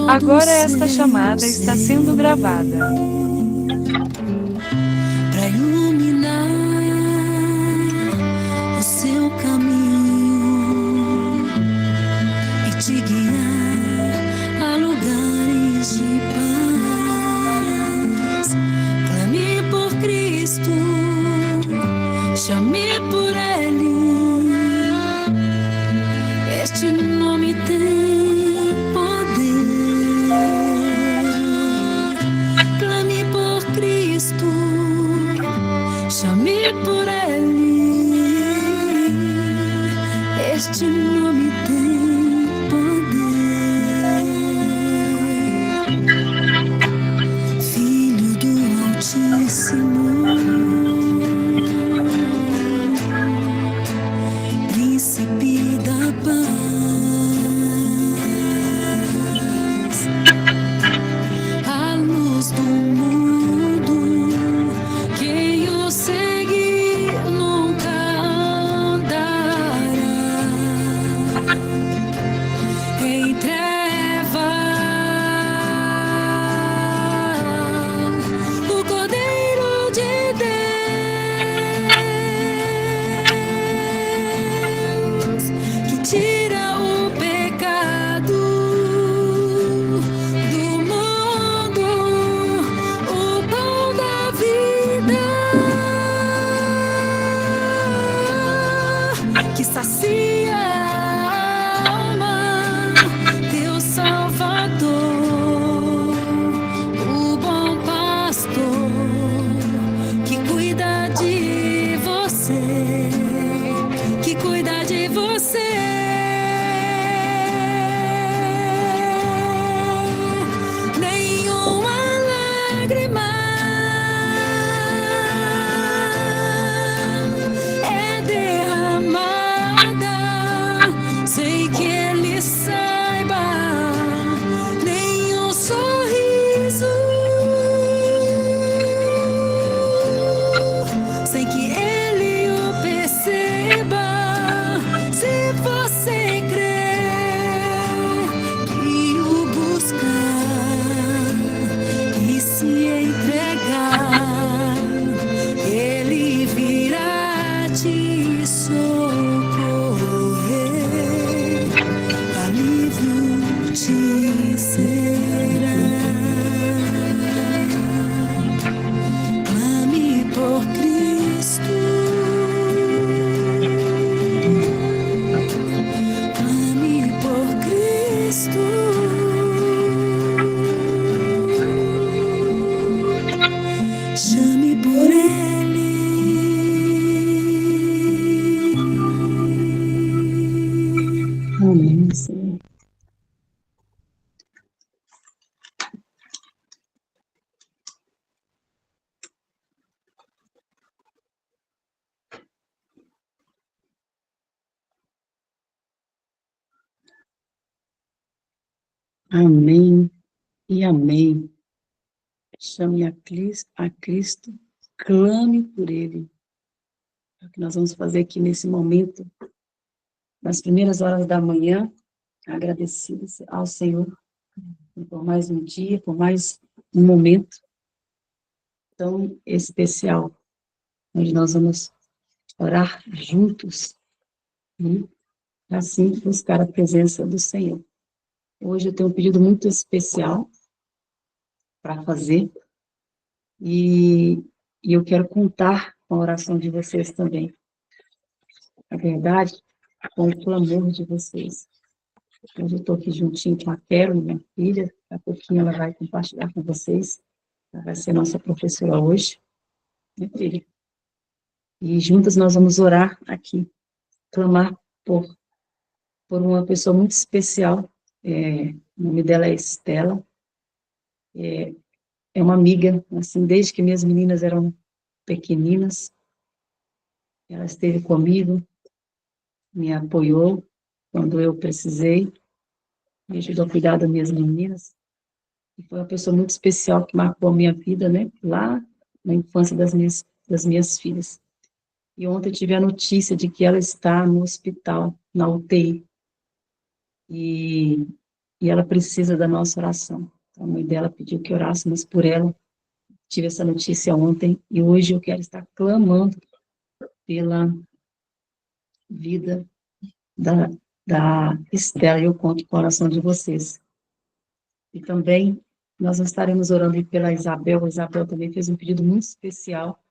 Agora esta chamada está sendo gravada. Para iluminar o seu caminho e te guiar a lugares de paz. Clame por Cristo, chame por Ele. Este nome tem poder. Clame por Cristo, chame por Ele. Este nome tem poder. Filho do Altíssimo, Príncipe da paz, a luz do mundo, quem o seguir nunca andará em trevas. O Cordeiro de Deus que tira o pecado do mundo, o pão da vida que sacia a alma, Deus Salvador, o bom pastor que cuida de você, que cuida de você. Nenhuma lágrima é derramada sem que Ele saiba, nenhum sorriso sem que Ele o perceba. Se você crer e o buscar e se entregar, Ele virá te socorrer, alívio te será. Clame por Cristo, clame por Cristo, chame por Ele. Amém, Senhor. Amém e amém. Chame a Cristo, clame por Ele. É o que nós vamos fazer aqui nesse momento, nas primeiras horas da manhã, agradecidos ao Senhor por mais um dia, por mais um momento tão especial, onde nós vamos orar juntos e assim buscar a presença do Senhor. Hoje eu tenho um pedido muito especial para fazer e eu quero contar com a oração de vocês também. Na verdade, com o clamor de vocês. Hoje eu estou aqui juntinho com a Carol, minha filha, daqui a pouquinho ela vai compartilhar com vocês, ela vai ser nossa professora hoje, minha filha. E juntas nós vamos orar aqui, clamar por uma pessoa muito especial, o nome dela é Estela, é uma amiga, assim, desde que minhas meninas eram pequeninas, ela esteve comigo, me apoiou quando eu precisei, me ajudou a cuidar das minhas meninas, e foi uma pessoa muito especial que marcou a minha vida, né, lá na infância das minhas filhas. E ontem eu tive a notícia de que ela está no hospital, na UTI, e e ela precisa da nossa oração. Então, a mãe dela pediu que orássemos por ela. Tive essa notícia ontem e hoje eu quero estar clamando pela vida da Estela e eu conto com a oração de vocês. E também nós estaremos orando pela Isabel. A Isabel também fez um pedido muito especial,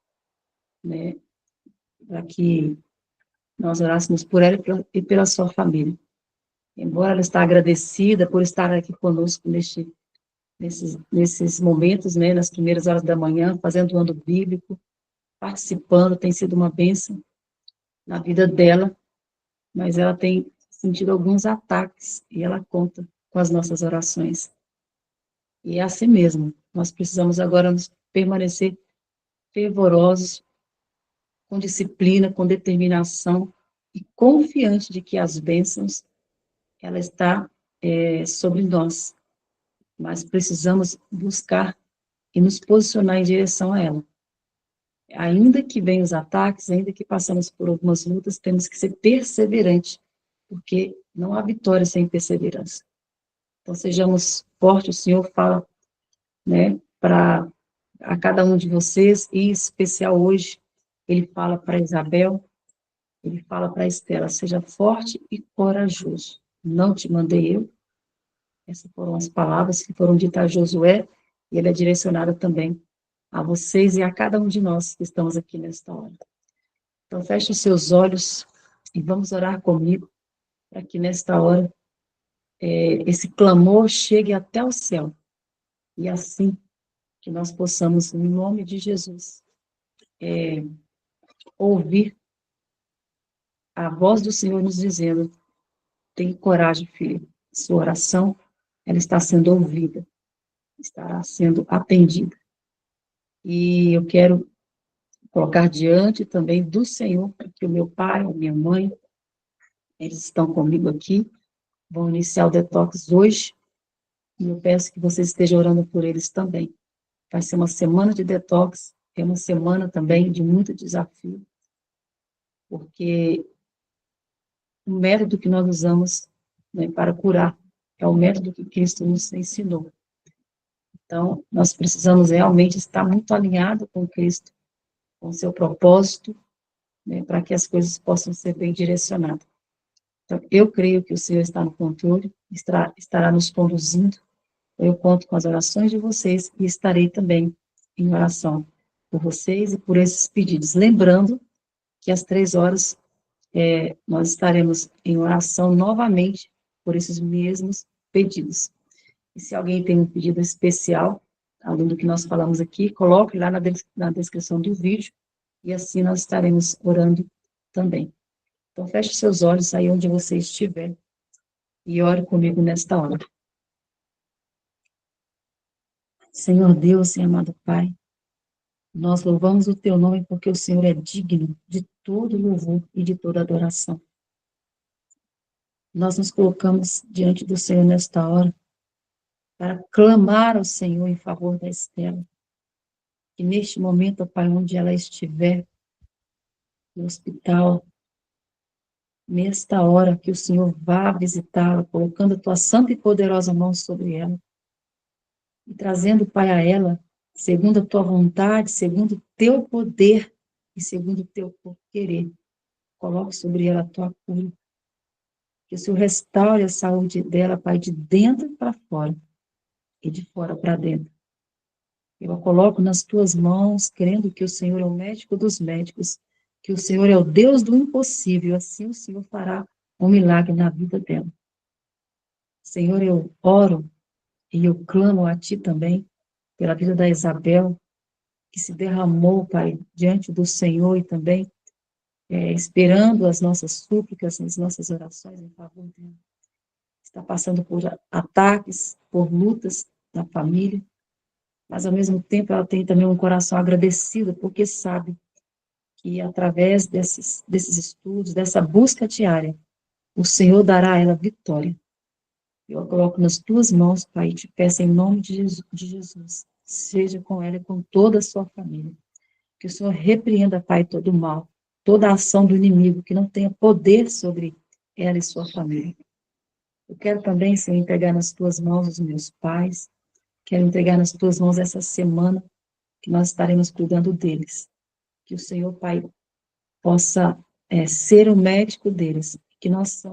né, para que nós orássemos por ela e pela sua família. Embora ela está agradecida por estar aqui conosco nesses momentos, né, nas primeiras horas da manhã, fazendo o ano bíblico, participando, tem sido uma bênção na vida dela, mas ela tem sentido alguns ataques e ela conta com as nossas orações. E é assim mesmo, nós precisamos agora nos permanecer fervorosos, com disciplina, com determinação e confiante de que as bênçãos, ela está sobre nós, mas precisamos buscar e nos posicionar em direção a ela. Ainda que venham os ataques, ainda que passamos por algumas lutas, temos que ser perseverantes, porque não há vitória sem perseverança. Então, sejamos fortes, o Senhor fala, né, para a cada um de vocês, e em especial hoje, ele fala para Isabel, ele fala para Estela, seja forte e corajoso. Não te mandei eu. Essas foram as palavras que foram ditas a Josué, e ele é direcionado também a vocês e a cada um de nós que estamos aqui nesta hora. Então, feche os seus olhos e vamos orar comigo, para que nesta hora esse clamor chegue até o céu, e assim que nós possamos, em nome de Jesus, ouvir a voz do Senhor nos dizendo, tem coragem, filho, sua oração, ela está sendo ouvida, estará sendo atendida. E eu quero colocar diante também do Senhor, que o meu pai, a minha mãe, eles estão comigo aqui, vão iniciar o detox hoje, e eu peço que vocês estejam orando por eles também. Vai ser uma semana de detox, é uma semana também de muito desafio, porque o método que nós usamos, né, para curar é o método que Cristo nos ensinou. Então, nós precisamos realmente estar muito alinhados com Cristo, com o seu propósito, né, para que as coisas possam ser bem direcionadas. Então, eu creio que o Senhor está no controle, estará nos conduzindo. Eu conto com as orações de vocês e estarei também em oração por vocês e por esses pedidos. Lembrando que às 3 horas nós estaremos em oração novamente por esses mesmos pedidos. E se alguém tem um pedido especial, além do que nós falamos aqui, coloque lá na descrição do vídeo, e assim nós estaremos orando também. Então, feche seus olhos aí onde você estiver, e ore comigo nesta hora. Senhor Deus e amado Pai, nós louvamos o Teu nome porque o Senhor é digno de todo louvor e de toda adoração. Nós nos colocamos diante do Senhor nesta hora, para clamar ao Senhor em favor da Estela. Que neste momento, Pai, onde ela estiver, no hospital, nesta hora, que o Senhor vá visitá-la, colocando a Tua santa e poderosa mão sobre ela, e trazendo, Pai, a ela, segundo a Tua vontade, segundo o Teu poder e segundo o Teu querer. Coloque sobre ela a Tua cura. Que o Senhor restaure a saúde dela, Pai, de dentro para fora e de fora para dentro. Eu a coloco nas Tuas mãos, crendo que o Senhor é o médico dos médicos, que o Senhor é o Deus do impossível, assim o Senhor fará um milagre na vida dela. Senhor, eu oro e eu clamo a Ti também, pela vida da Isabel, que se derramou, Pai, diante do Senhor e também esperando as nossas súplicas, as nossas orações em favor dela. Está passando por ataques, por lutas na família, mas ao mesmo tempo ela tem também um coração agradecido, porque sabe que através desses estudos, dessa busca diária, o Senhor dará a ela vitória. Eu a coloco nas Tuas mãos, Pai, e te peço em nome de Jesus, seja com ela e com toda a sua família. Que o Senhor repreenda, Pai, todo o mal, toda a ação do inimigo, que não tenha poder sobre ela e sua família. Eu quero também, Senhor, entregar nas tuas mãos os meus pais, quero entregar nas tuas mãos essa semana que nós estaremos cuidando deles. Que o Senhor, Pai, possa ser o médico deles, que nós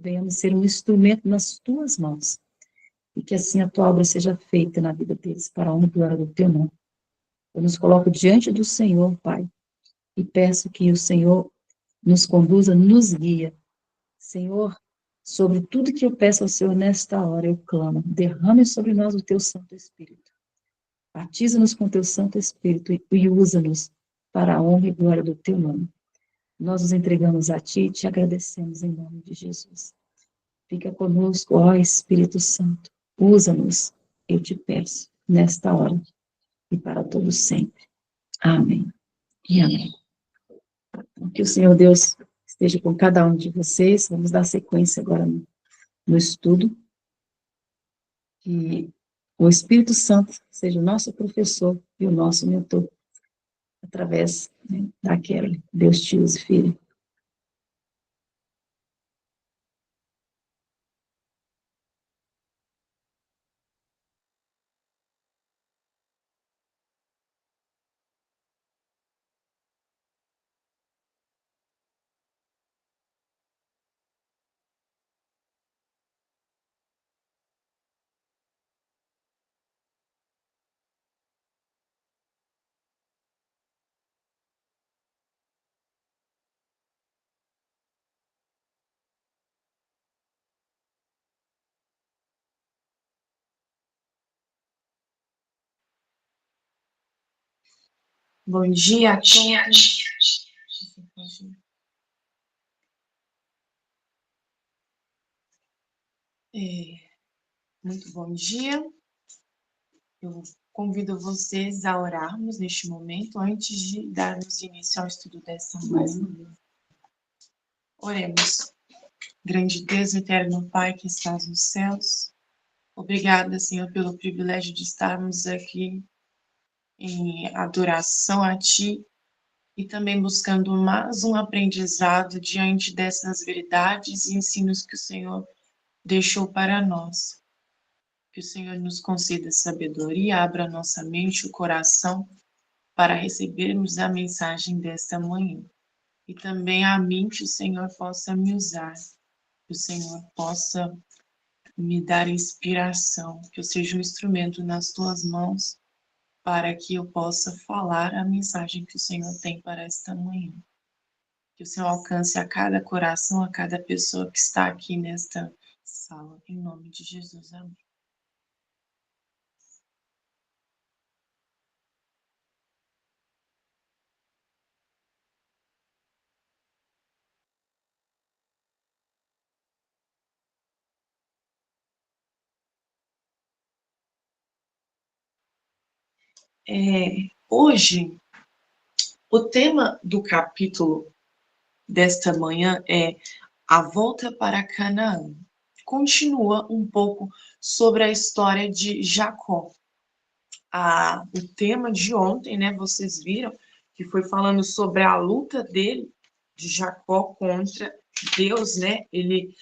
venhamos ser um instrumento nas tuas mãos, e que assim a tua obra seja feita na vida deles, para a honra e glória do teu nome. Eu nos coloco diante do Senhor, Pai, e peço que o Senhor nos conduza, nos guia. Senhor, sobre tudo que eu peço ao Senhor nesta hora, eu clamo, derrame sobre nós o teu Santo Espírito. Batiza-nos com o teu Santo Espírito e usa-nos para a honra e glória do teu nome. Nós nos entregamos a ti e te agradecemos em nome de Jesus. Fica conosco, ó Espírito Santo. Usa-nos, eu te peço, nesta hora e para todo sempre. Amém e amém. Que o Senhor Deus esteja com cada um de vocês. Vamos dar sequência agora no estudo. Que o Espírito Santo seja o nosso professor e o nosso mentor, através, né, da Kelly. Deus te use, filho. Bom dia a todos. Muito bom dia. Eu convido vocês a orarmos neste momento, antes de darmos início ao estudo dessa manhã. Oremos. Grande Deus, eterno Pai que estás nos céus, obrigada, Senhor, pelo privilégio de estarmos aqui em adoração a Ti e também buscando mais um aprendizado diante dessas verdades e ensinos que o Senhor deixou para nós. Que o Senhor nos conceda sabedoria, abra nossa mente e o coração para recebermos a mensagem desta manhã. E também a mim que o Senhor possa me usar, que o Senhor possa me dar inspiração, que eu seja um instrumento nas tuas mãos para que eu possa falar a mensagem que o Senhor tem para esta manhã. Que o Senhor alcance a cada coração, a cada pessoa que está aqui nesta sala. Em nome de Jesus, amém. Hoje, o tema do capítulo desta manhã é a volta para Canaã. Continua um pouco sobre a história de Jacó. O tema de ontem, né, vocês viram, que foi falando sobre a luta dele, de Jacó contra Deus, né? Ele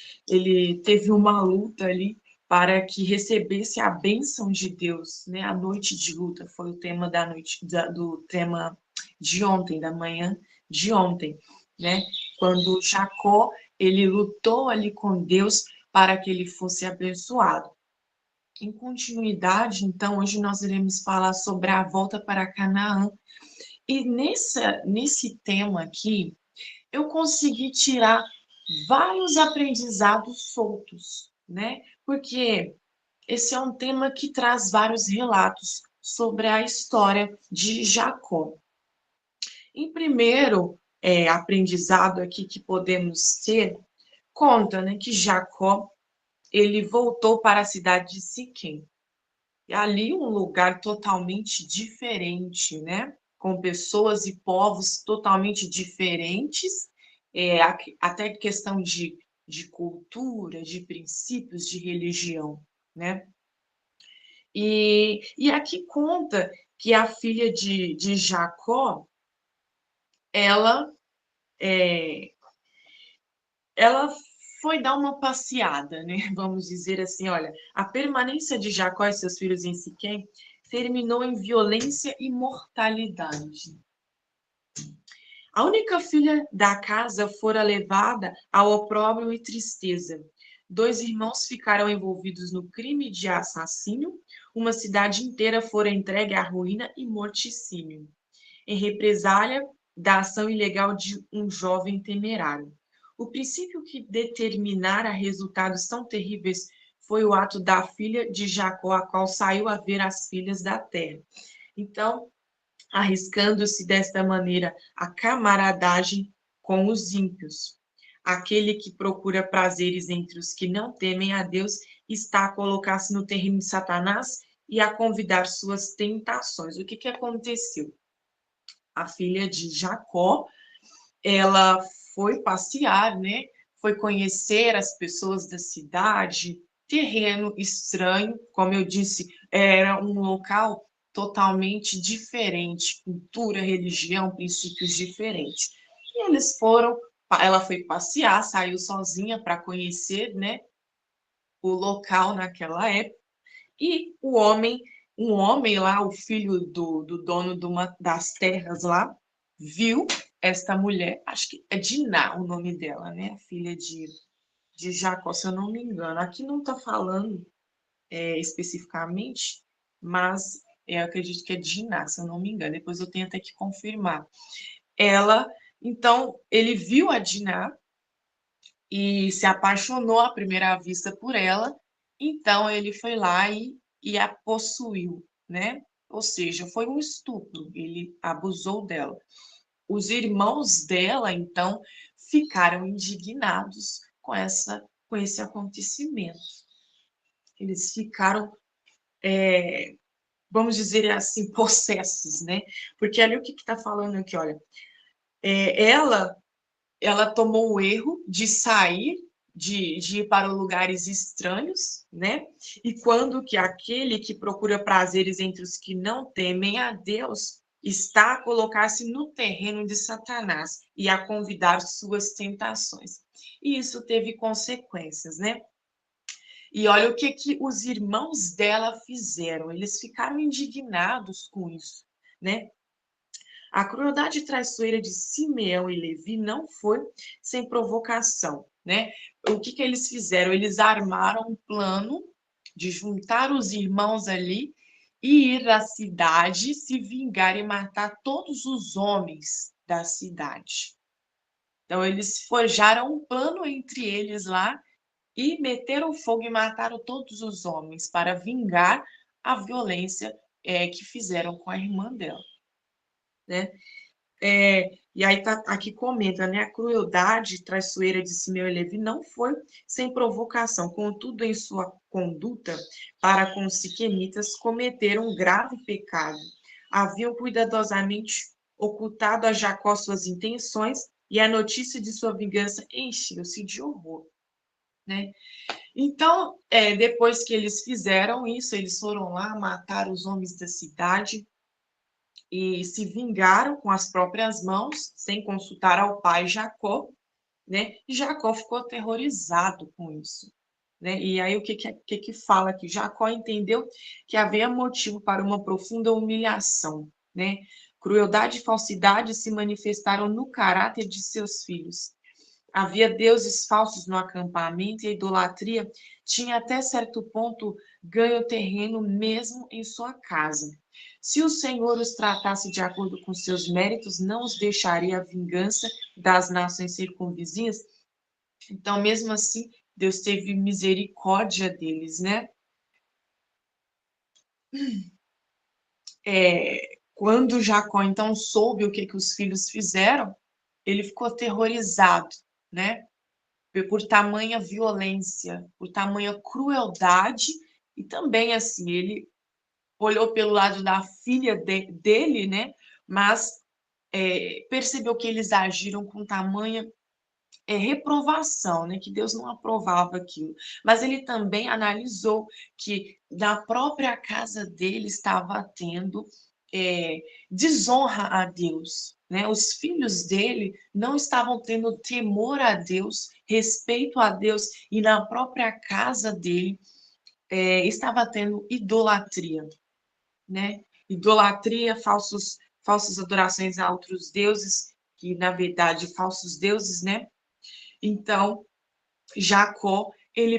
teve uma luta ali para que recebesse a bênção de Deus, né? A noite de luta foi o tema da noite, do tema de ontem, da manhã de ontem, né? Quando Jacó, ele lutou ali com Deus para que ele fosse abençoado. Em continuidade, então, hoje nós iremos falar sobre a volta para Canaã. E nesse tema aqui, eu consegui tirar vários aprendizados soltos, né? Porque esse é um tema que traz vários relatos sobre a história de Jacó. Em primeiro aprendizado aqui que podemos ter, conta, né, que Jacó, ele voltou para a cidade de Siquém. E ali um lugar totalmente diferente, né? Com pessoas e povos totalmente diferentes, até questão de cultura, de princípios, de religião, né? E aqui conta que a filha de Jacó, ela, ela foi dar uma passeada, né? Vamos dizer assim, olha, a permanência de Jacó e seus filhos em Siquém terminou em violência e mortalidade. A única filha da casa fora levada ao opróbrio e tristeza. 2 irmãos ficaram envolvidos no crime de assassínio, uma cidade inteira fora entregue à ruína e morticínio, em represália da ação ilegal de um jovem temerário. O princípio que determinara resultados tão terríveis foi o ato da filha de Jacó, a qual saiu a ver as filhas da terra. Então, arriscando-se desta maneira a camaradagem com os ímpios. Aquele que procura prazeres entre os que não temem a Deus está a colocar-se no terreno de Satanás e a convidar suas tentações. O que aconteceu? A filha de Jacó, ela foi passear, né? Foi conhecer as pessoas da cidade, terreno estranho, como eu disse, era um local totalmente diferente, cultura, religião, princípios diferentes. E eles foram, ela foi passear, saiu sozinha para conhecer, né, o local naquela época, e um homem lá, o filho do dono das terras lá, viu esta mulher, acho que é Diná o nome dela, né, a filha de Jacó, se eu não me engano. Aqui não está falando especificamente, mas eu acredito que é Diná, se eu não me engano. Depois eu tenho até que confirmar. Então, ele viu a Diná e se apaixonou à primeira vista por ela. Então, ele foi lá e a possuiu, né? Ou seja, foi um estupro, ele abusou dela. Os irmãos dela, então, ficaram indignados com esse acontecimento. Eles ficaram, vamos dizer assim, possessos, né? Porque ali o que está falando aqui, olha, ela tomou o erro de sair, de ir para lugares estranhos, né? E quando que aquele que procura prazeres entre os que não temem a Deus está a colocar-se no terreno de Satanás e a convidar suas tentações. E isso teve consequências, né? E olha o que os irmãos dela fizeram. Eles ficaram indignados com isso, né? A crueldade traiçoeira de Simeão e Levi não foi sem provocação, né? O que eles fizeram? Eles armaram um plano de juntar os irmãos ali e ir à cidade, se vingar e matar todos os homens da cidade. Então, eles forjaram um plano entre eles lá e meteram fogo e mataram todos os homens para vingar a violência que fizeram com a irmã dela, né? E aí aqui comenta, né? A crueldade traiçoeira de Simeão e Levi não foi sem provocação, contudo, em sua conduta para com os siquemitas, cometeram um grave pecado. Haviam cuidadosamente ocultado a Jacó suas intenções e a notícia de sua vingança encheu-se de horror, né? Então, depois que eles fizeram isso, eles foram lá matar os homens da cidade e se vingaram com as próprias mãos, sem consultar ao pai Jacó, né? E Jacó ficou aterrorizado com isso, né? E aí o que fala aqui? Jacó entendeu que havia motivo para uma profunda humilhação, né? Crueldade e falsidade se manifestaram no caráter de seus filhos. Havia deuses falsos no acampamento e a idolatria tinha até certo ponto ganho terreno mesmo em sua casa. Se o Senhor os tratasse de acordo com seus méritos, não os deixaria a vingança das nações circunvizinhas. Então, mesmo assim, Deus teve misericórdia deles, né? Quando Jacó, então, soube o que os filhos fizeram, ele ficou aterrorizado, né? Por tamanha violência, por tamanha crueldade, e também, assim, ele olhou pelo lado da filha dele, né? Mas percebeu que eles agiram com tamanha reprovação, né? Que Deus não aprovava aquilo. Mas ele também analisou que na própria casa dele estava tendo desonra a Deus, né? Os filhos dele não estavam tendo temor a Deus, respeito a Deus e na própria casa dele estava tendo idolatria, né? Idolatria, falsas adorações a outros deuses, que na verdade falsos deuses, né? Então, Jacó, ele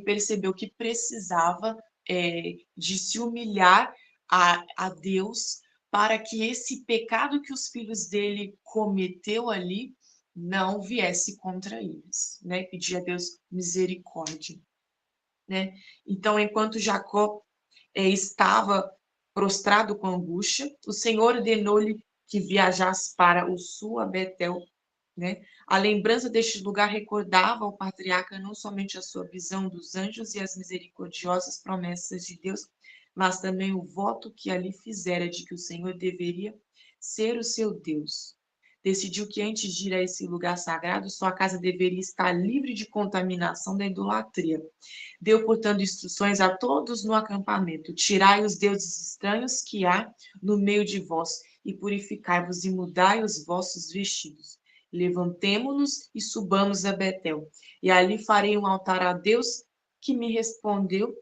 percebeu que precisava de se humilhar a Deus para que esse pecado que os filhos dele cometeu ali não viesse contra eles, né? Pedir a Deus misericórdia, né? Então, enquanto Jacó estava prostrado com angústia, o Senhor ordenou-lhe que viajasse para o sul, a Betel, né? A lembrança deste lugar recordava ao patriarca não somente a sua visão dos anjos e as misericordiosas promessas de Deus, mas também o voto que ali fizera de que o Senhor deveria ser o seu Deus. Decidiu que antes de ir a esse lugar sagrado, sua casa deveria estar livre de contaminação da idolatria. Deu, portanto, instruções a todos no acampamento: tirai os deuses estranhos que há no meio de vós, e purificai-vos e mudai os vossos vestidos. Levantemo-nos e subamos a Betel, e ali farei um altar a Deus que me respondeu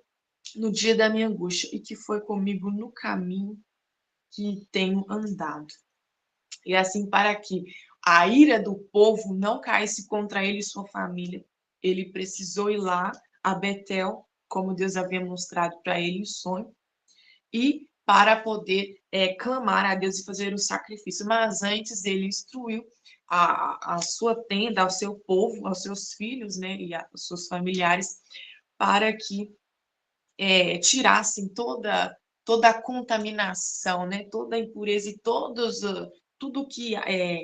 no dia da minha angústia e que foi comigo no caminho que tenho andado. E assim, para que a ira do povo não caísse contra ele e sua família, ele precisou ir lá a Betel, como Deus havia mostrado para ele em sonho, e para poder clamar a Deus e fazer o sacrifício. Mas antes ele instruiu a sua tenda, ao seu povo, aos seus filhos, né, e aos seus familiares, para que tirassem toda a contaminação, né, toda a impureza e tudo que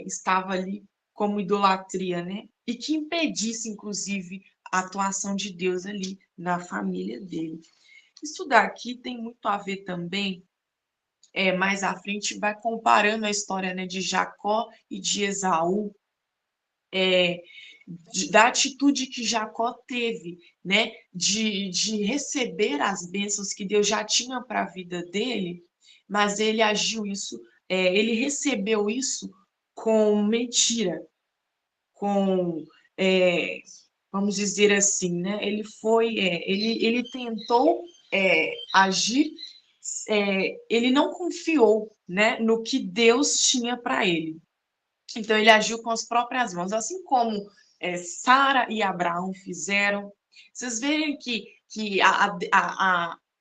estava ali como idolatria, né, e que impedisse, inclusive, a atuação de Deus ali na família dele. Isso daqui tem muito a ver também, mais à frente, vai comparando a história, né, de Jacó e de Esaú, da atitude que Jacó teve, né, de receber as bênçãos que Deus já tinha para a vida dele, mas ele agiu isso, ele recebeu isso com mentira, com, vamos dizer assim, né, ele tentou agir, ele não confiou, né, no que Deus tinha para ele. Então, ele agiu com as próprias mãos, assim como Sara e Abraão fizeram. Vocês veem que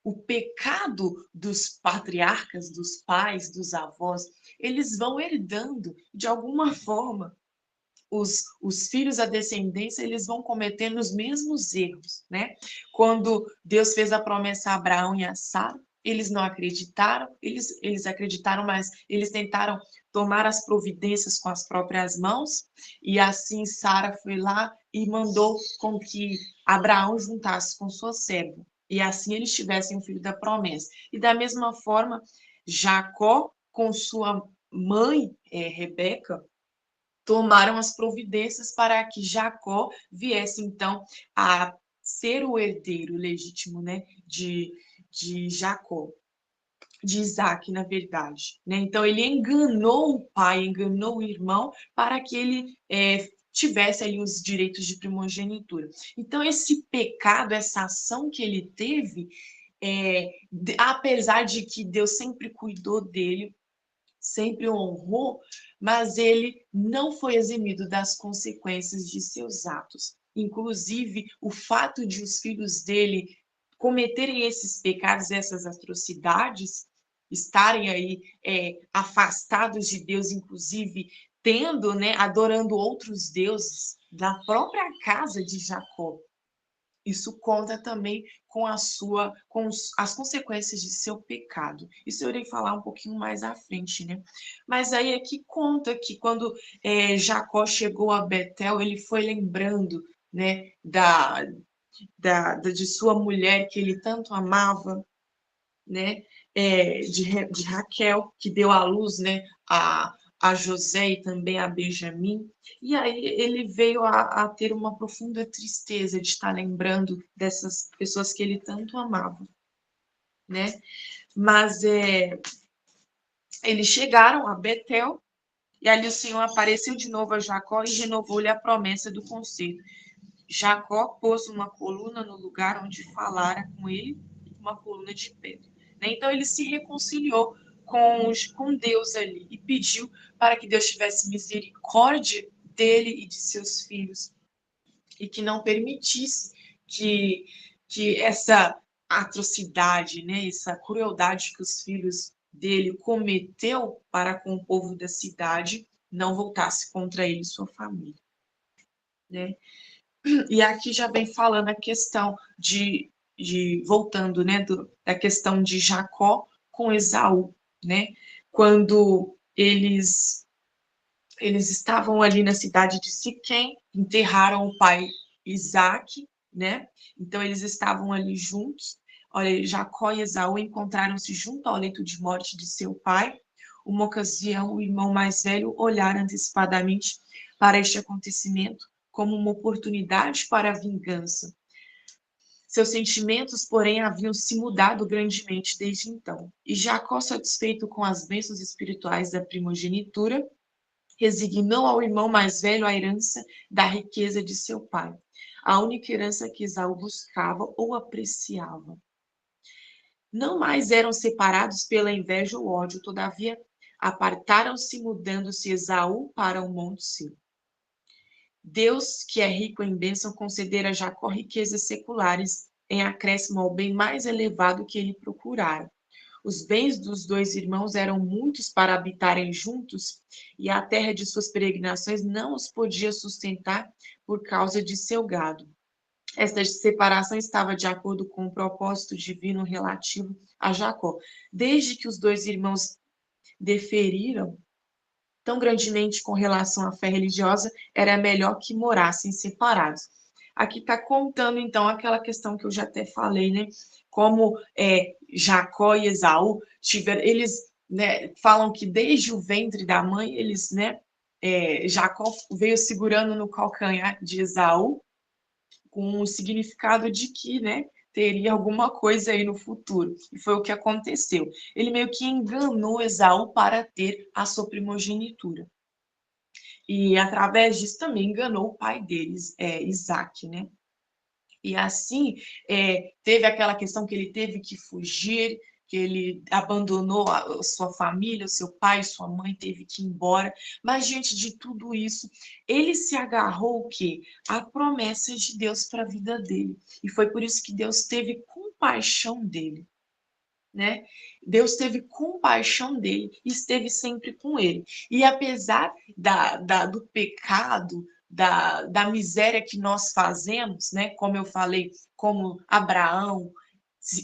o pecado dos patriarcas, dos pais, dos avós, eles vão herdando, de alguma forma, os filhos, a descendência, eles vão cometendo os mesmos erros, né? Quando Deus fez a promessa a Abraão e a Sara, eles não acreditaram, eles acreditaram, mas eles tentaram tomar as providências com as próprias mãos, e assim Sara foi lá e mandou com que Abraão juntasse com sua serva, e assim eles tivessem o filho da promessa. E da mesma forma, Jacó, com sua mãe, Rebeca, tomaram as providências para que Jacó viesse, então, a ser o herdeiro legítimo, né, de Jacó, de Isaac, na verdade, né? Então, ele enganou o pai, enganou o irmão, para que ele tivesse ali os direitos de primogenitura. Então, esse pecado, essa ação que ele teve, apesar de que Deus sempre cuidou dele, sempre o honrou, mas ele não foi eximido das consequências de seus atos. Inclusive, o fato de os filhos dele cometerem esses pecados, essas atrocidades, estarem aí afastados de Deus, inclusive tendo, né, adorando outros deuses da própria casa de Jacó. Isso conta também com as consequências de seu pecado. Isso eu irei falar um pouquinho mais à frente, né? Mas aí aqui conta que quando Jacó chegou a Betel, ele foi lembrando, né, de sua mulher que ele tanto amava, né? De Raquel, que deu à luz, né, a José e também a Benjamim, e aí ele veio a ter uma profunda tristeza de estar lembrando dessas pessoas que ele tanto amava, né? Mas eles chegaram a Betel E ali o Senhor apareceu de novo a Jacó e renovou-lhe a promessa do concerto. Jacó pôs uma coluna no lugar onde falara com ele, uma coluna de pedra. Então ele se reconciliou com Deus ali e pediu para que Deus tivesse misericórdia dele e de seus filhos e que não permitisse que essa atrocidade, né, essa crueldade que os filhos dele cometeu para com o povo da cidade não voltasse contra ele e sua família, né? E aqui já vem falando a questão voltando, né, da questão de Jacó com Esaú, né? Quando eles estavam ali na cidade de Siquém, enterraram o pai Isaque, né? Então eles estavam ali juntos. Olha, Jacó e Esaú encontraram-se junto ao leito de morte de seu pai. Uma ocasião, o irmão mais velho olhara antecipadamente para este acontecimento como uma oportunidade para a vingança. Seus sentimentos, porém, haviam se mudado grandemente desde então. E Jacó, satisfeito com as bênçãos espirituais da primogenitura, resignou ao irmão mais velho a herança da riqueza de seu pai, a única herança que Esaú buscava ou apreciava. Não mais eram separados pela inveja ou ódio, todavia apartaram-se, mudando-se Esaú para o Monte Sil. Deus, que é rico em bênção, concedera a Jacó riquezas seculares em acréscimo ao bem mais elevado que ele procurara. Os bens dos dois irmãos eram muitos para habitarem juntos, e a terra de suas peregrinações não os podia sustentar por causa de seu gado. Esta separação estava de acordo com o propósito divino relativo a Jacó. Desde que os dois irmãos deferiram tão grandemente com relação à fé religiosa, era melhor que morassem separados. Aqui está contando, então, aquela questão que eu já até falei, né? Como Jacó e Esaú tiveram, eles, né, falam que desde o ventre da mãe, eles, né, Jacó veio segurando no calcanhar de Esaú, com o significado de que, né, teria alguma coisa aí no futuro. E foi o que aconteceu. Ele meio que enganou Esaú para ter a sua primogenitura. E através disso também enganou o pai deles, Isaac, né? E assim, teve aquela questão que ele teve que fugir, que ele abandonou a sua família, o seu pai, sua mãe, teve que ir embora. Mas diante de tudo isso, ele se agarrou o quê? A promessa de Deus para a vida dele. E foi por isso que Deus teve compaixão dele, né? Deus teve compaixão dele e esteve sempre com ele. E apesar do pecado, da miséria que nós fazemos, né? Como eu falei, como Abraão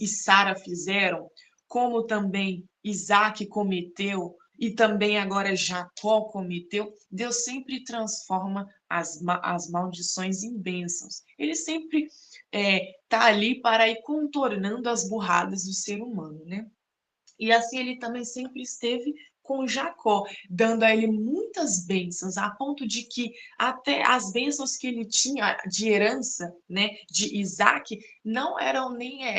e Sara fizeram, como também Isaac cometeu, e também agora Jacó cometeu, Deus sempre transforma as maldições em bênçãos. Ele sempre está ali para ir contornando as burradas do ser humano, né? E assim ele também sempre esteve com Jacó, dando a ele muitas bênçãos, a ponto de que até as bênçãos que ele tinha de herança, né, de Isaac, não eram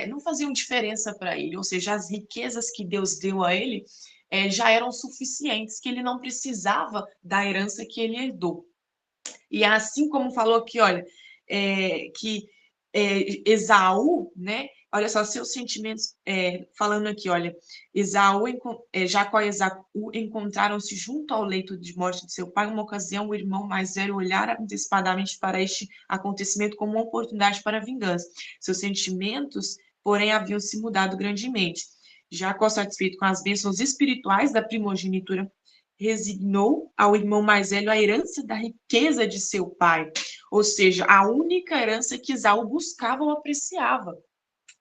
não faziam diferença para ele, ou seja, as riquezas que Deus deu a ele já eram suficientes, que ele não precisava da herança que ele herdou. E assim como falou aqui, olha, que Esaú, né? Olha só, seus sentimentos, falando aqui, olha, Jacó e Esaú encontraram-se junto ao leito de morte de seu pai. Uma ocasião, o irmão mais velho olhara antecipadamente para este acontecimento como uma oportunidade para a vingança. Seus sentimentos, porém, haviam se mudado grandemente. Jacó, satisfeito com as bênçãos espirituais da primogenitura, resignou ao irmão mais velho a herança da riqueza de seu pai, ou seja, a única herança que Esaú buscava ou apreciava,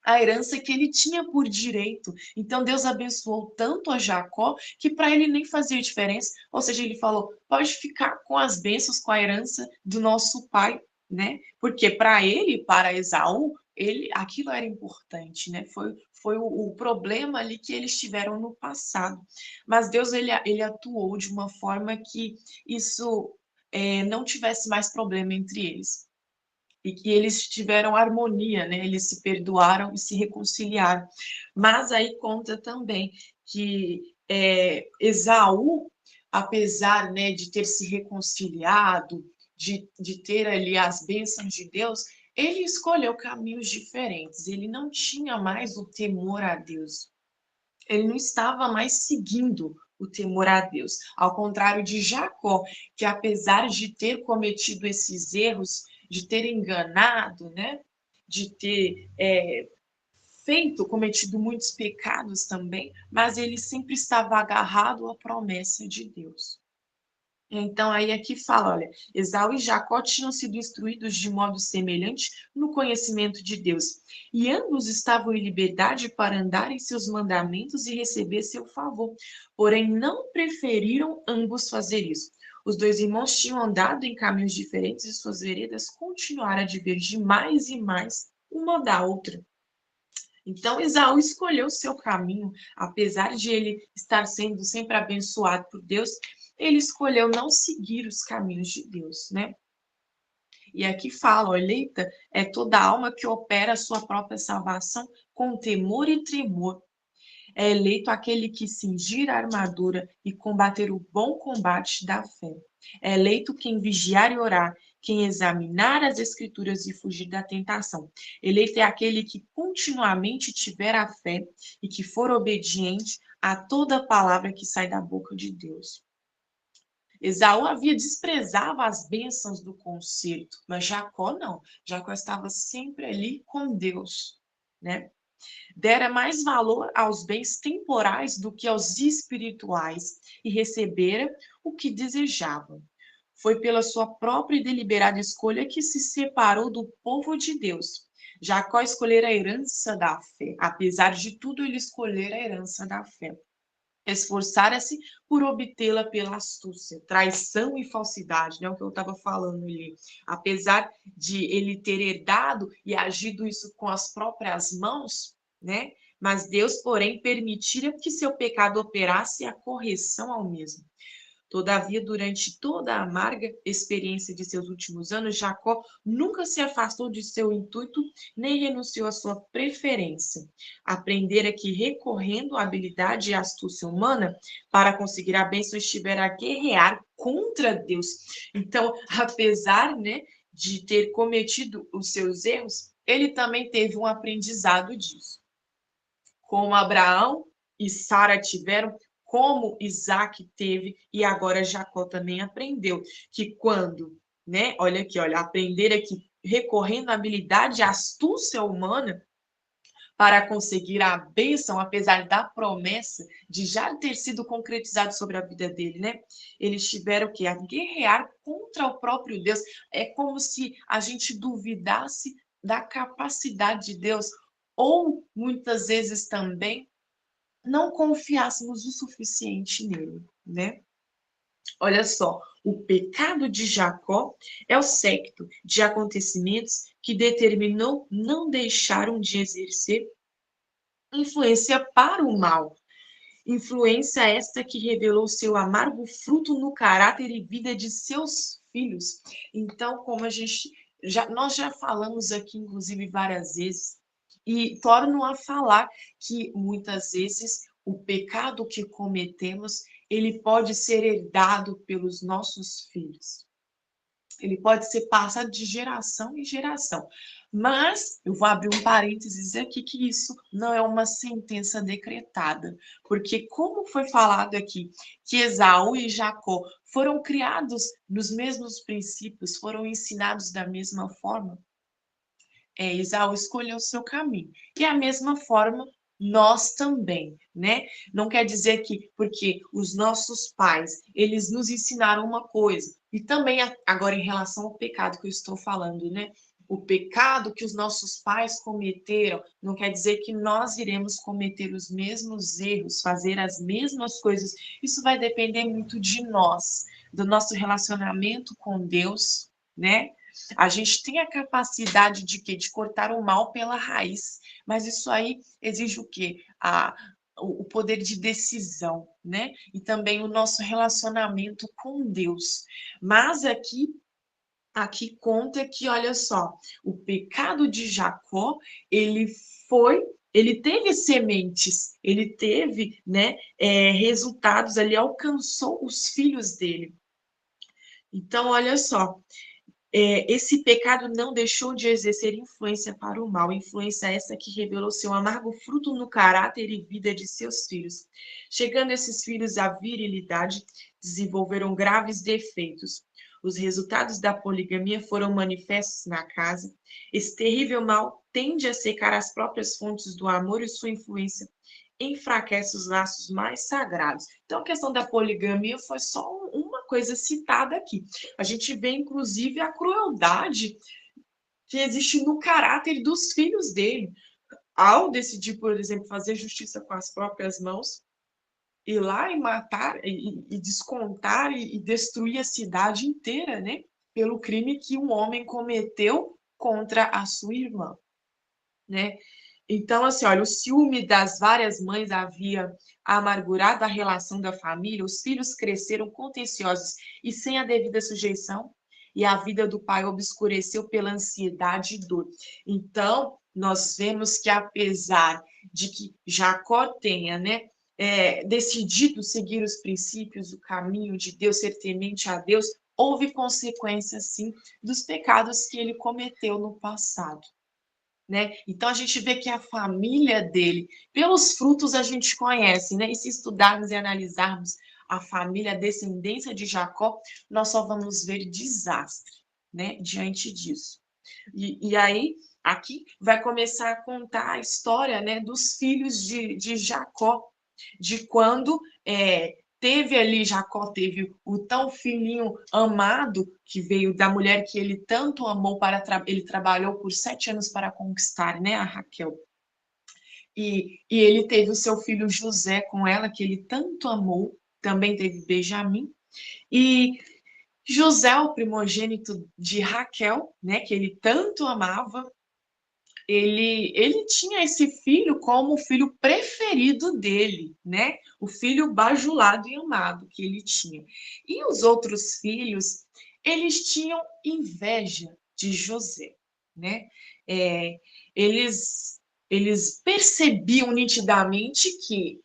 a herança que ele tinha por direito. Então Deus abençoou tanto a Jacó que para ele nem fazia diferença, ou seja, ele falou, pode ficar com as bênçãos, com a herança do nosso pai, né? Porque para ele, para Esaú, aquilo era importante, né? Foi o problema ali que eles tiveram no passado. Mas Deus, ele atuou de uma forma que isso não tivesse mais problema entre eles. E que eles tiveram harmonia, né? Eles se perdoaram e se reconciliaram. Mas aí conta também que Esaú apesar, né, de ter se reconciliado, de ter ali as bênçãos de Deus, ele escolheu caminhos diferentes. Ele não tinha mais o temor a Deus. Ele não estava mais seguindo o temor a Deus. Ao contrário de Jacó, que apesar de ter cometido esses erros, de ter enganado, né, de ter cometido muitos pecados também, mas ele sempre estava agarrado à promessa de Deus. Então, aí aqui fala, olha, Esaú e Jacó tinham sido instruídos de modo semelhante no conhecimento de Deus, e ambos estavam em liberdade para andar em seus mandamentos e receber seu favor, porém não preferiram ambos fazer isso. Os dois irmãos tinham andado em caminhos diferentes e suas veredas continuaram a divergir mais e mais uma da outra. Então, Esaú escolheu o seu caminho, apesar de ele estar sendo sempre abençoado por Deus, ele escolheu não seguir os caminhos de Deus, né? E aqui fala, ó, eleita é toda alma que opera a sua própria salvação com temor e tremor. É eleito aquele que cingir a armadura e combater o bom combate da fé. É eleito quem vigiar e orar, quem examinar as escrituras e fugir da tentação. Eleito é aquele que continuamente tiver a fé e que for obediente a toda palavra que sai da boca de Deus. Esaú havia desprezado as bênçãos do concerto, mas Jacó não. Jacó estava sempre ali com Deus, né? Dera mais valor aos bens temporais do que aos espirituais e recebera o que desejava. Foi pela sua própria e deliberada escolha que se separou do povo de Deus. Jacó escolhera a herança da fé. Apesar de tudo, ele escolhera a herança da fé. Esforçara-se por obtê-la pela astúcia, traição e falsidade, né? O que eu estava falando ali. Apesar de ele ter herdado e agido isso com as próprias mãos, né? Mas Deus, porém, permitira que seu pecado operasse a correção ao mesmo. Todavia, durante toda a amarga experiência de seus últimos anos, Jacó nunca se afastou de seu intuito, nem renunciou à sua preferência. Aprendera que, recorrendo à habilidade e astúcia humana para conseguir a bênção, estivera a guerrear contra Deus. Então, apesar, né, de ter cometido os seus erros, ele também teve um aprendizado disso. Como Abraão e Sara tiveram, como Isaac teve, e agora Jacó também aprendeu que quando, né, olha aqui, olha, aprender é que recorrendo à habilidade e astúcia humana para conseguir a bênção, apesar da promessa de já ter sido concretizado sobre a vida dele, né? Eles tiveram o quê? A guerrear contra o próprio Deus. É como se a gente duvidasse da capacidade de Deus, ou muitas vezes também não confiássemos o suficiente nele, né? Olha só, o pecado de Jacó é o séquito de acontecimentos que determinou não deixaram de exercer influência para o mal. Influência esta que revelou seu amargo fruto no caráter e vida de seus filhos. Então, como nós já falamos aqui, inclusive, várias vezes, e torno a falar que muitas vezes o pecado que cometemos, ele pode ser herdado pelos nossos filhos. Ele pode ser passado de geração em geração. Mas eu vou abrir um parênteses aqui que isso não é uma sentença decretada, porque como foi falado aqui que Esaú e Jacó foram criados nos mesmos princípios, foram ensinados da mesma forma, Esaú escolheu o seu caminho. E a mesma forma nós também, né? Não quer dizer que porque os nossos pais, eles nos ensinaram uma coisa, e também agora em relação ao pecado que eu estou falando, né? O pecado que os nossos pais cometeram, não quer dizer que nós iremos cometer os mesmos erros, fazer as mesmas coisas. Isso vai depender muito de nós, do nosso relacionamento com Deus, né? A gente tem a capacidade de quê? De cortar o mal pela raiz, mas isso aí exige o quê? O poder de decisão, né? E também o nosso relacionamento com Deus. Mas aqui conta que, olha só, o pecado de Jacó, ele ele teve sementes, ele teve, né, resultados ali, alcançou os filhos dele. Então, olha só, esse pecado não deixou de exercer influência para o mal, influência essa que revelou seu amargo fruto no caráter e vida de seus filhos. Chegando esses filhos à virilidade, desenvolveram graves defeitos. Os resultados da poligamia foram manifestos na casa. Esse terrível mal tende a secar as próprias fontes do amor e sua influência enfraquece os laços mais sagrados. Então, a questão da poligamia foi só uma coisa citada aqui. A gente vê, inclusive, a crueldade que existe no caráter dos filhos dele. Ao decidir, por exemplo, fazer justiça com as próprias mãos, ir lá e matar, e descontar, e destruir a cidade inteira, né? Pelo crime que um homem cometeu contra a sua irmã, né? Então, assim, olha, o ciúme das várias mães havia amargurado a relação da família, os filhos cresceram contenciosos e sem a devida sujeição, e a vida do pai obscureceu pela ansiedade e dor. Então, nós vemos que apesar de que Jacó tenha, né, decidido seguir os princípios, o caminho de Deus, ser temente a Deus, houve consequências, sim, dos pecados que ele cometeu no passado. Né? Então a gente vê que a família dele, pelos frutos a gente conhece, né? E se estudarmos e analisarmos a família, a descendência de Jacó, nós só vamos ver desastre, né? Diante disso. E aí, aqui vai começar a contar a história, né, dos filhos de Jacó, de quando Jacó teve o tão filhinho amado que veio da mulher que ele tanto amou, ele trabalhou por 7 anos para conquistar, né, a Raquel. E ele teve o seu filho José com ela, que ele tanto amou, também teve Benjamim. E José, o primogênito de Raquel, né, que ele tanto amava, ele tinha esse filho como o filho preferido dele, né? O filho bajulado e amado que ele tinha. E os outros filhos, eles tinham inveja de José, né? Eles percebiam nitidamente que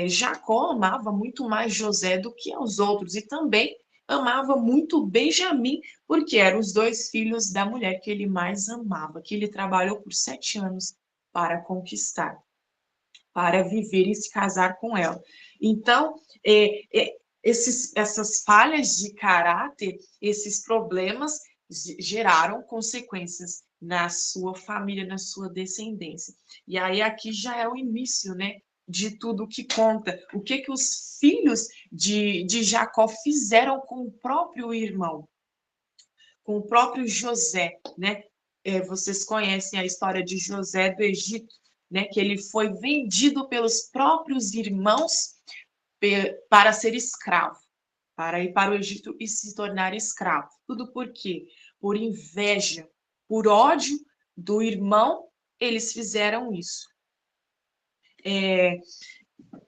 Jacó amava muito mais José do que os outros, e também amava muito Benjamim, porque eram os 2 filhos da mulher que ele mais amava, que ele trabalhou por 7 anos para conquistar, para viver e se casar com ela. Então, essas falhas de caráter, esses problemas geraram consequências na sua família, na sua descendência. E aí aqui já é o início, né, de tudo que conta. O que os filhos de Jacó fizeram com o próprio irmão, com o próprio José, né? Vocês conhecem a história de José do Egito, né? Que ele foi vendido pelos próprios irmãos para ser escravo, para ir para o Egito e se tornar escravo. Tudo por quê? Por inveja, por ódio do irmão, eles fizeram isso.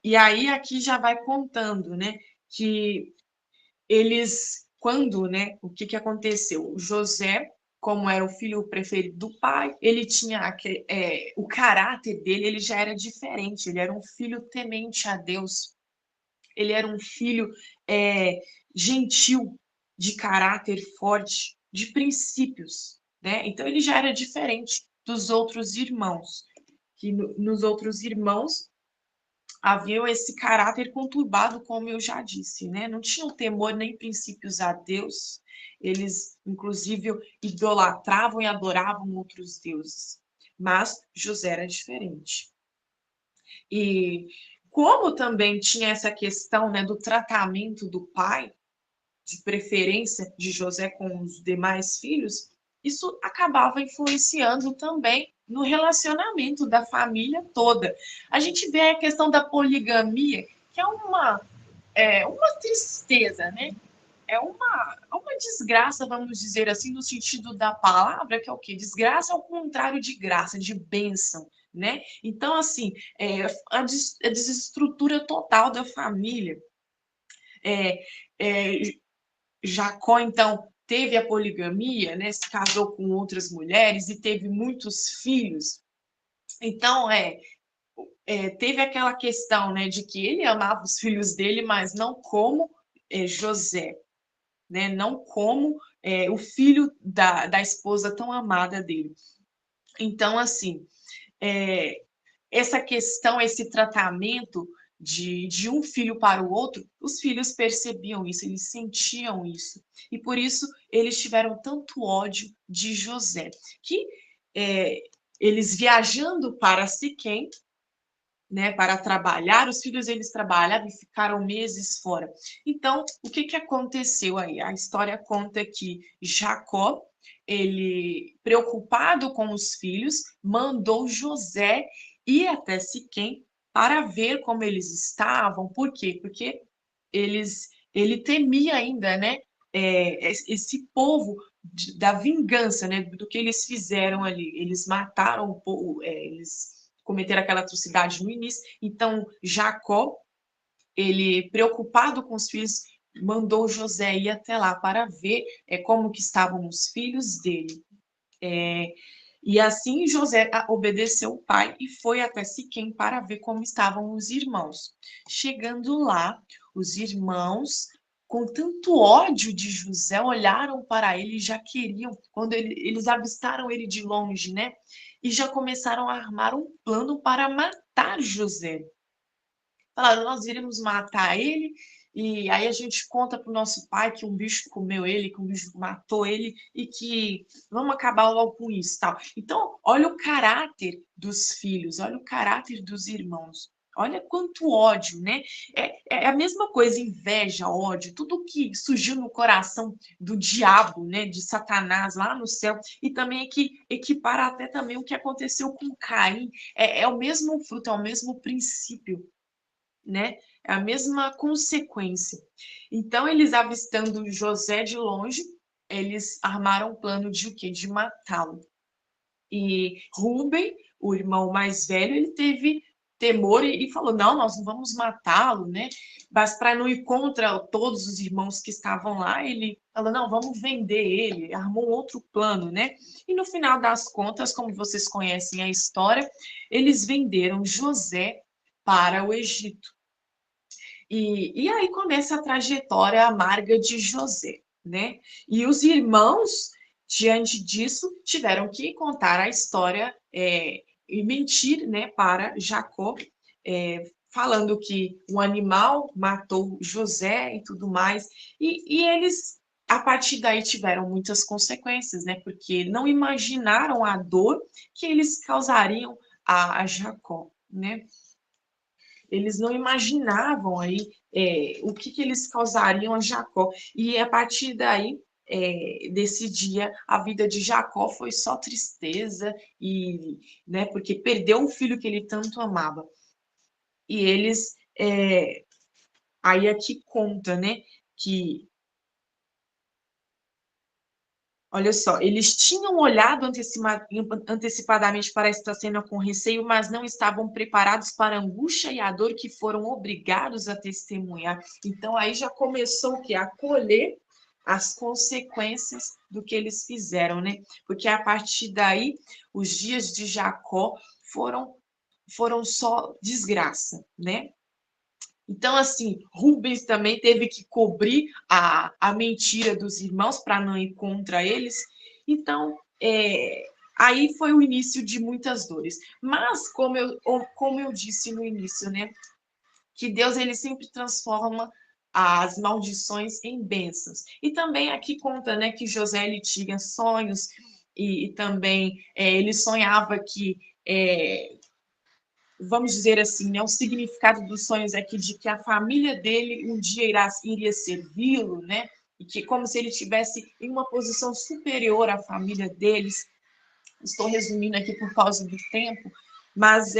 E aí aqui já vai contando, né, que eles, quando, né, o que aconteceu? O José, como era o filho preferido do pai, ele tinha o caráter dele, ele já era diferente, ele era um filho temente a Deus, ele era um filho gentil, de caráter forte, de princípios, né? Então ele já era diferente dos outros irmãos, que nos outros irmãos haviam esse caráter conturbado, como eu já disse, né? Não tinham temor nem princípios a Deus, eles, inclusive, idolatravam e adoravam outros deuses. Mas José era diferente. E como também tinha essa questão, né, do tratamento do pai, de preferência de José com os demais filhos, isso acabava influenciando também no relacionamento da família toda. A gente vê a questão da poligamia, que é uma tristeza, né? É uma desgraça, vamos dizer assim, no sentido da palavra, que é o quê? Desgraça ao contrário de graça, de bênção, né? Então, assim, a desestrutura total da família. Jacó, então, teve a poligamia, né? Se casou com outras mulheres e teve muitos filhos. Então, teve aquela questão, né, de que ele amava os filhos dele, mas não como José, né, não como o filho da esposa tão amada dele. Então, assim, essa questão, esse tratamento de um filho para o outro, os filhos percebiam isso, eles sentiam isso. E por isso eles tiveram tanto ódio de José, que eles viajando para Siquém, né, para trabalhar, os filhos eles trabalhavam e ficaram meses fora. Então, o que aconteceu aí? A história conta que Jacó, ele, preocupado com os filhos, mandou José ir até Siquém para ver como eles estavam. Por quê? Porque ele temia ainda, né, esse povo da vingança, né, do que eles fizeram ali. Eles mataram o povo, eles cometeram aquela atrocidade no início. Então, Jacó, ele, preocupado com os filhos, mandou José ir até lá para ver como que estavam os filhos dele. E assim José obedeceu o pai e foi até Siquém para ver como estavam os irmãos. Chegando lá, os irmãos, com tanto ódio de José, olharam para ele e já queriam, quando eles avistaram ele de longe, né? E já começaram a armar um plano para matar José. Falaram, nós iremos matar ele, e aí a gente conta para o nosso pai que um bicho comeu ele, que um bicho matou ele, e que vamos acabar logo com isso. Tal. Então, olha o caráter dos filhos, olha o caráter dos irmãos. Olha quanto ódio, né? É a mesma coisa, inveja, ódio, tudo que surgiu no coração do diabo, né? De Satanás lá no céu, e também equipara até também o que aconteceu com Caim. É o mesmo fruto, é o mesmo princípio, né? É a mesma consequência. Então, eles avistando José de longe, eles armaram um plano de o quê? De matá-lo. E Rúben, o irmão mais velho, ele teve temor e falou, não, nós não vamos matá-lo, né? Mas para não ir contra todos os irmãos que estavam lá, ele falou, não, vamos vender ele, armou um outro plano, né? E no final das contas, como vocês conhecem a história, eles venderam José para o Egito. E aí começa a trajetória amarga de José, né? E os irmãos, diante disso, tiveram que contar a história e mentir, né, para Jacó, falando que um animal matou José e tudo mais. E eles, a partir daí, tiveram muitas consequências, né? Porque não imaginaram a dor que eles causariam a Jacó, né? Eles não imaginavam aí o que eles causariam a Jacó. E a partir daí, desse dia, a vida de Jacó foi só tristeza, e, né, porque perdeu o filho que ele tanto amava. E eles, aí aqui conta, né, que olha só, eles tinham olhado antecipadamente para esta cena com receio, mas não estavam preparados para a angústia e a dor que foram obrigados a testemunhar. Então, aí já começou o quê? A colher as consequências do que eles fizeram, né? Porque a partir daí, os dias de Jacó foram só desgraça, né? Então, assim, Rubens também teve que cobrir a mentira dos irmãos para não ir contra eles. Então, aí foi o início de muitas dores. Mas, como eu disse no início, né, que Deus ele sempre transforma as maldições em bênçãos. E também aqui conta, né, que José ele tinha sonhos e também ele sonhava que vamos dizer assim, né, o significado dos sonhos é que de que a família dele um dia iria servi-lo, né? E que como se ele estivesse em uma posição superior à família deles. Estou resumindo aqui por causa do tempo, mas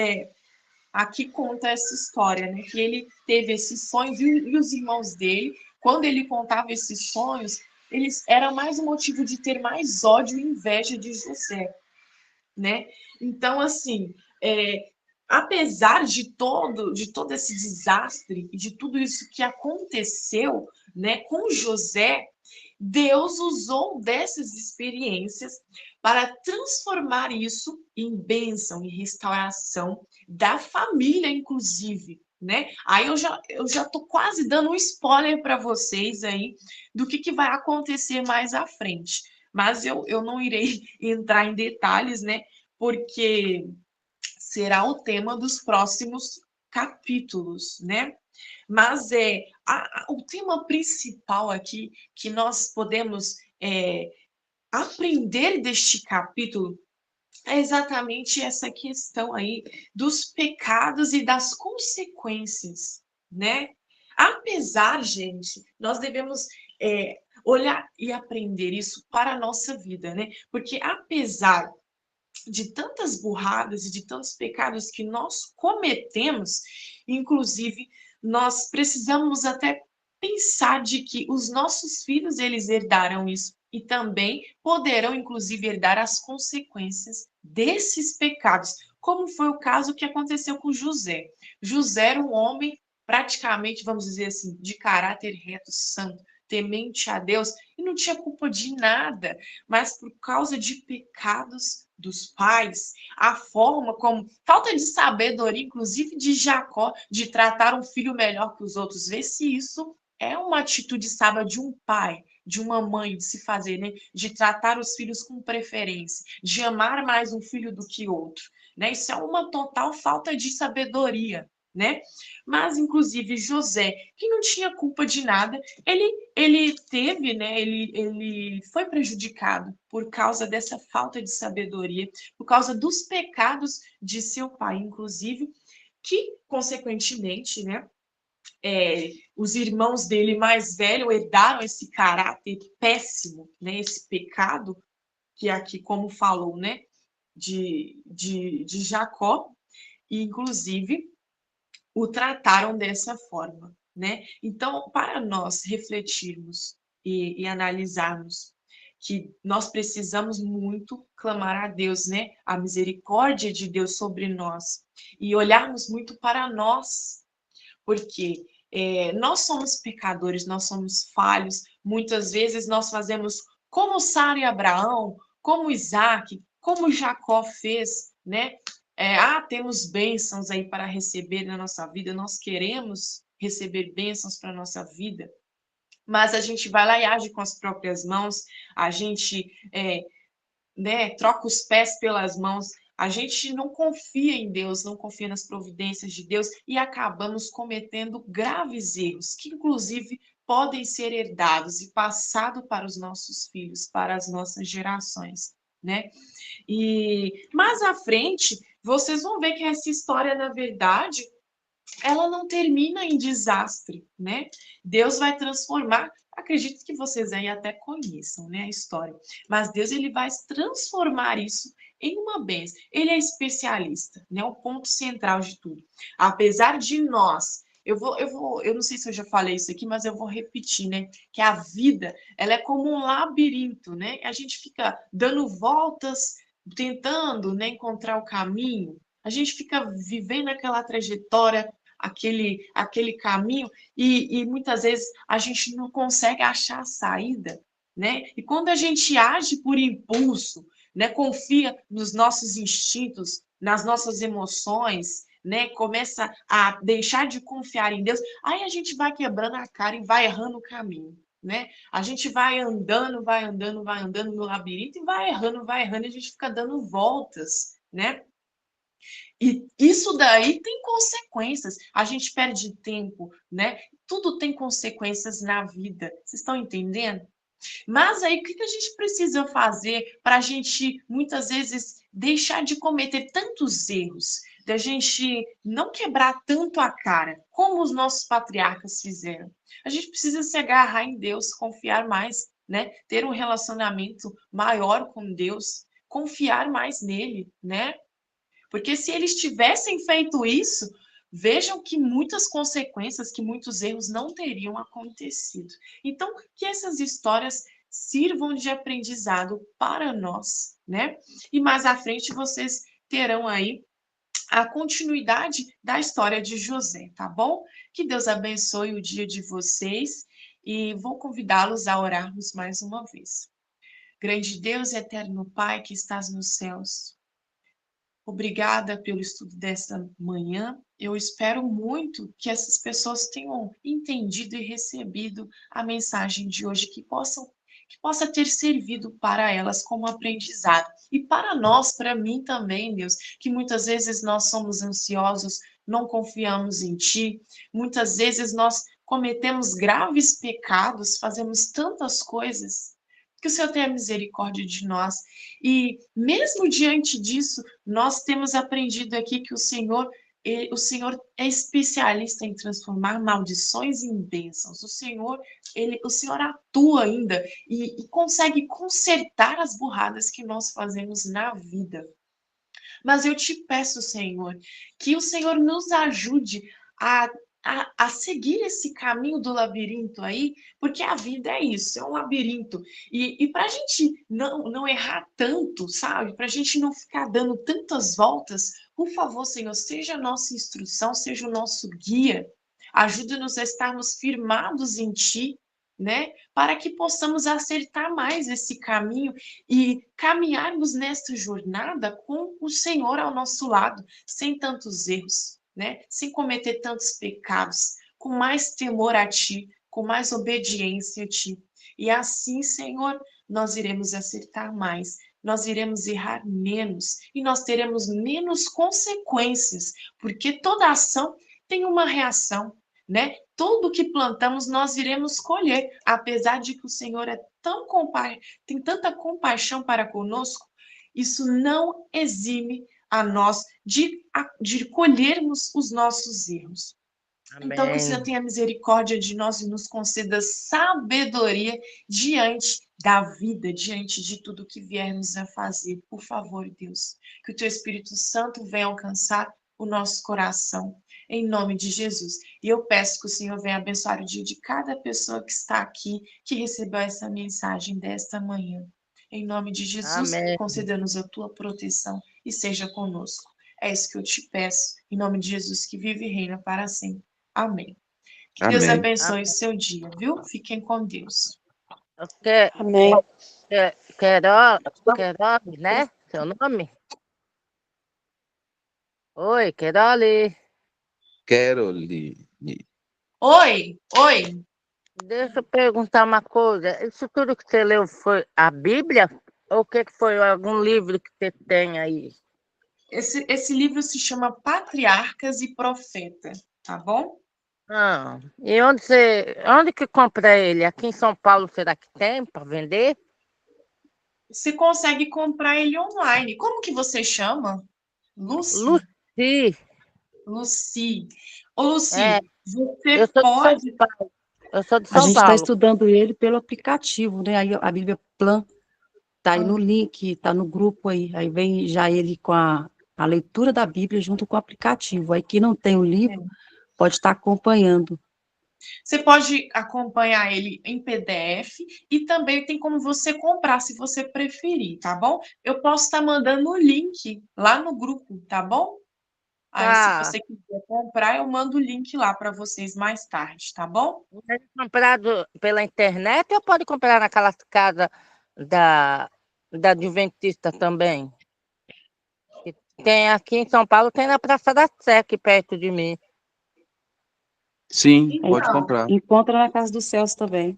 aqui conta essa história, né? Que ele teve esses sonhos e os irmãos dele, quando ele contava esses sonhos, eles era mais um motivo de ter mais ódio e inveja de José, né? Então, assim, apesar de todo esse desastre e de tudo isso que aconteceu, né, com José, Deus usou dessas experiências para transformar isso em bênção e restauração da família, inclusive, né? Aí eu já tô quase dando um spoiler para vocês aí do que vai acontecer mais à frente. Mas eu não irei entrar em detalhes, né? Porque será o tema dos próximos capítulos, né? Mas o tema principal aqui que nós podemos aprender deste capítulo é exatamente essa questão aí dos pecados e das consequências, né? Apesar, gente, nós devemos olhar e aprender isso para a nossa vida, né? Porque apesar de tantas burradas e de tantos pecados que nós cometemos, inclusive nós precisamos até pensar de que os nossos filhos eles herdarão isso e também poderão inclusive herdar as consequências desses pecados, como foi o caso que aconteceu com José. José era um homem praticamente, vamos dizer assim, de caráter reto, santo, temente a Deus e não tinha culpa de nada, mas por causa de pecados dos pais, a forma como falta de sabedoria, inclusive de Jacó, de tratar um filho melhor que os outros. Vê se isso é uma atitude sábia de um pai, de uma mãe, de se fazer, né? De tratar os filhos com preferência, de amar mais um filho do que outro, né? Isso é uma total falta de sabedoria, né? Mas, inclusive, José, que não tinha culpa de nada, ele teve, né? Ele foi prejudicado por causa dessa falta de sabedoria, por causa dos pecados de seu pai, inclusive, que, consequentemente, né? Os irmãos dele mais velhos herdaram esse caráter péssimo, né? Esse pecado, que aqui, como falou, né? De Jacó, e inclusive o trataram dessa forma, né? Então, para nós refletirmos e analisarmos que nós precisamos muito clamar a Deus, né? A misericórdia de Deus sobre nós e olharmos muito para nós, porque nós somos pecadores, nós somos falhos. Muitas vezes nós fazemos como Sara e Abraão, como Isaac, como Jacó fez, né? Temos bênçãos aí para receber na nossa vida, nós queremos receber bênçãos para a nossa vida, mas a gente vai lá e age com as próprias mãos, a gente né, troca os pés pelas mãos, a gente não confia em Deus, não confia nas providências de Deus e acabamos cometendo graves erros, que inclusive podem ser herdados e passados para os nossos filhos, para as nossas gerações, né? E mais à frente, vocês vão ver que essa história, na verdade, ela não termina em desastre, né? Deus vai transformar. Acredito que vocês aí até conheçam, né, a história. Mas Deus ele vai transformar isso em uma bênção. Ele é especialista, né? O ponto central de tudo. Apesar de nós, eu não sei se eu já falei isso aqui, mas eu vou repetir, né? Que a vida, ela é como um labirinto, né? A gente fica dando voltas, tentando, né, encontrar o caminho. A gente fica vivendo aquela trajetória, aquele caminho, e muitas vezes a gente não consegue achar a saída, né? E quando a gente age por impulso, né, confia nos nossos instintos, nas nossas emoções, né, começa a deixar de confiar em Deus, aí a gente vai quebrando a cara e vai errando o caminho, né? A gente vai andando, vai andando, vai andando no labirinto e vai errando, e a gente fica dando voltas, né? E isso daí tem consequências. A gente perde tempo, né? Tudo tem consequências na vida. Vocês estão entendendo? Mas aí, o que a gente precisa fazer para a gente, muitas vezes, deixar de cometer tantos erros? Da gente não quebrar tanto a cara, como os nossos patriarcas fizeram. A gente precisa se agarrar em Deus, confiar mais, né? Ter um relacionamento maior com Deus, confiar mais nele, né? Porque se eles tivessem feito isso, vejam que muitas consequências, que muitos erros não teriam acontecido. Então, que essas histórias sirvam de aprendizado para nós, né? E mais à frente vocês terão aí a continuidade da história de José, tá bom? Que Deus abençoe o dia de vocês e vou convidá-los a orarmos mais uma vez. Grande Deus e eterno Pai que estás nos céus, obrigada pelo estudo desta manhã. Eu espero muito que essas pessoas tenham entendido e recebido a mensagem de hoje, que possa ter servido para elas como aprendizado. E para nós, para mim também, Deus, que muitas vezes nós somos ansiosos, não confiamos em Ti, muitas vezes nós cometemos graves pecados, fazemos tantas coisas. Que o Senhor tenha misericórdia de nós. E mesmo diante disso, nós temos aprendido aqui que o Senhor é especialista em transformar maldições em bênçãos. O Senhor atua ainda e consegue consertar as burradas que nós fazemos na vida. Mas eu te peço, Senhor, que o Senhor nos ajude a seguir esse caminho do labirinto aí, porque a vida é isso, é um labirinto. E para a gente não errar tanto, sabe? Para a gente não ficar dando tantas voltas, por favor, Senhor, seja a nossa instrução, seja o nosso guia. Ajuda-nos a estarmos firmados em Ti, né? Para que possamos acertar mais esse caminho e caminharmos nesta jornada com o Senhor ao nosso lado, sem tantos erros, né? Sem cometer tantos pecados, com mais temor a Ti, com mais obediência a Ti. E assim, Senhor, nós iremos acertar mais, nós iremos errar menos e nós teremos menos consequências, porque toda ação tem uma reação, né? Tudo que plantamos nós iremos colher, apesar de que o Senhor tem tanta compaixão para conosco, isso não exime a nós de colhermos os nossos erros. Então, que o Senhor tenha misericórdia de nós e nos conceda sabedoria diante da vida, diante de tudo que viermos a fazer. Por favor, Deus, que o Teu Espírito Santo venha alcançar o nosso coração, em nome de Jesus. E eu peço que o Senhor venha abençoar o dia de cada pessoa que está aqui, que recebeu essa mensagem desta manhã. Em nome de Jesus, conceda-nos a Tua proteção e seja conosco. É isso que eu te peço, em nome de Jesus, que vive e reina para sempre. Amém. Que Deus abençoe o seu dia, viu? Fiquem com Deus. Amém. Querol, né? Seu nome? Oi, Queroli. Caroline. Oi. Deixa eu perguntar uma coisa. Isso tudo que você leu foi a Bíblia? Ou o que foi? Algum livro que você tem aí? Esse livro se chama Patriarcas e Profeta, tá bom? E onde que compra ele? Aqui em São Paulo, será que tem para vender? Você consegue comprar ele online. Como que você chama? Lucy? Lucy. Ô, Lucy, você pode... Eu sou de A São gente está Paulo. estudando ele pelo aplicativo, né? Aí a Bíblia Plan tá aí no link, tá no grupo aí. Aí vem já ele com a leitura da Bíblia junto com o aplicativo. Aí quem não tem o livro pode estar acompanhando. Você pode acompanhar ele em PDF e também tem como você comprar, se você preferir, tá bom? Eu posso estar mandando o link lá no grupo, tá bom? Aí, se você quiser comprar, eu mando o link lá para vocês mais tarde, tá bom? Pode comprado pela internet ou pode comprar naquelas casas da Adventista também? Tem aqui em São Paulo, tem na Praça da Sé, aqui perto de mim. Sim, Então, pode comprar. Encontra na Casa dos Céus também.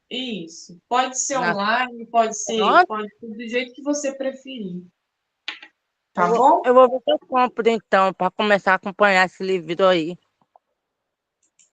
Isso. Pode ser online, pode ser do jeito que você preferir. Tá bom? Eu vou ver se eu compro, então, para começar a acompanhar esse livro aí.